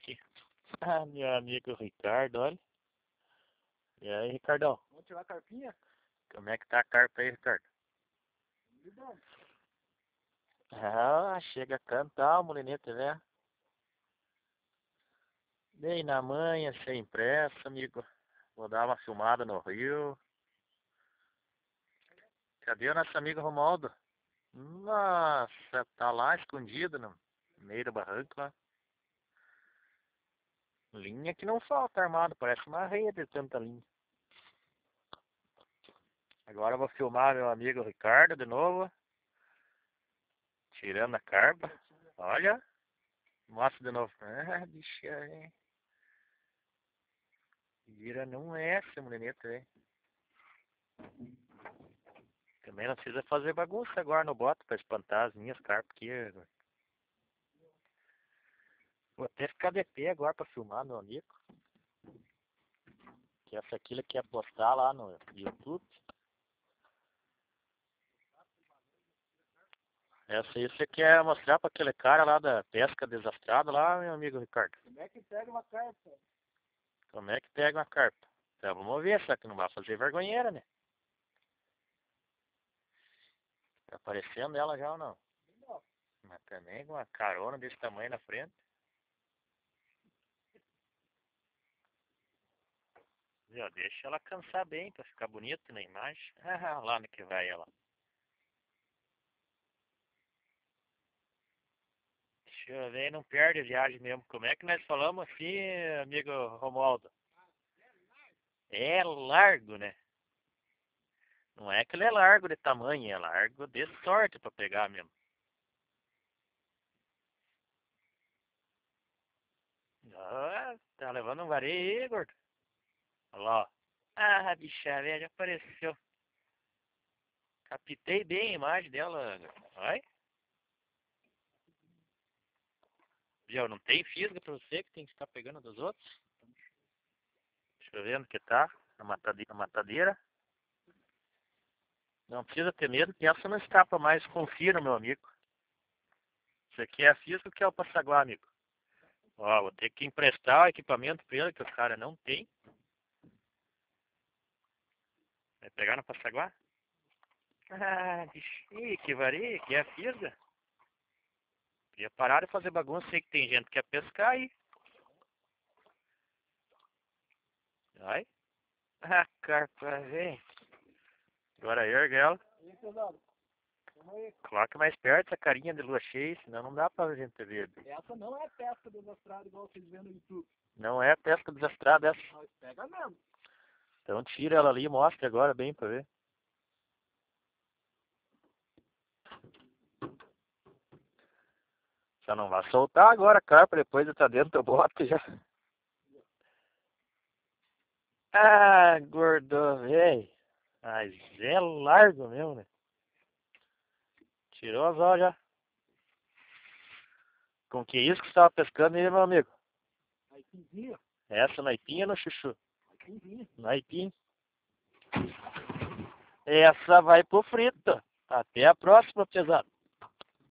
aqui. Ah, meu amigo Ricardo, olha. E aí, Ricardão? Vamos tirar a carpinha? Como é que tá a carpa aí, Ricardo? Ah, chega a cantar o molinete, né? Bem na manhã, sem pressa, amigo. Vou dar uma filmada no rio. Cadê o nosso amigo Romualdo? Nossa, tá lá escondido no meio do barranco lá. Linha que não falta armado, parece uma rede de tanta linha. Agora eu vou filmar meu amigo Ricardo de novo. Tirando a carpa. Olha. Mostra de novo. Ah, bicho, hein? Vira não é essa, moreneta, hein? Também não precisa fazer bagunça agora no boto pra espantar as minhas carpas aqui. Vou até ficar de pé agora pra filmar, meu amigo. Que essa aqui ele quer postar lá no YouTube. Essa aí você quer mostrar pra aquele cara lá da pesca desastrada lá, meu amigo Ricardo? Como é que pega uma carpa? Como é que pega uma carpa? Então vamos ver, só que não vai fazer vergonheira, né? Tá aparecendo ela já ou não? Não. Mas também com uma carona desse tamanho na frente. Viu? Deixa ela cansar bem pra ficar bonita na imagem. Ah, lá no que vai ela. Deixa eu ver, não perde a viagem mesmo. Como é que nós falamos assim, amigo Romualdo? É largo, né? Não é que ele é largo de tamanho, é largo de sorte pra pegar mesmo. Ah, tá levando um vareio aí, gordo. Olha lá, ó. Ah, bicha velha, apareceu. Captei bem a imagem dela. Olha. Viu? Não tem fisga pra você que tem que ficar pegando dos outros. Deixa eu ver onde que tá. A matadeira. Não precisa ter medo que essa não escapa mais. Confira, meu amigo. Isso aqui é a fisga que é o passaguá, amigo. Ó, vou ter que emprestar o equipamento pra ele, que o cara não tem. Vai pegar no passaguá? Ah, bicho. Ih, que varia, que é a fisga. Podia parar de fazer bagunça, sei que tem gente que quer pescar aí. Vai. Ah, carpa, vem. Agora ergue ela. Aí, pesado. Vamos aí. Coloca mais perto essa carinha de lua cheia, senão não dá pra gente ver. Essa não é pesca desastrada igual vocês vêem no YouTube. Não é pesca desastrada essa. Mas pega mesmo. Então tira ela ali e mostra agora bem pra ver. Só não vai soltar agora a carpa, depois de tá dentro do bote já. Ah, gordo, velho. Mas é largo mesmo, né? Tirou as olhas já. Com que isso que você tava pescando aí, meu amigo? Aipimzinho. Essa naipinha no chuchu? Aipimzinho. Naipim. Essa vai pro frito. Até a próxima, pesado.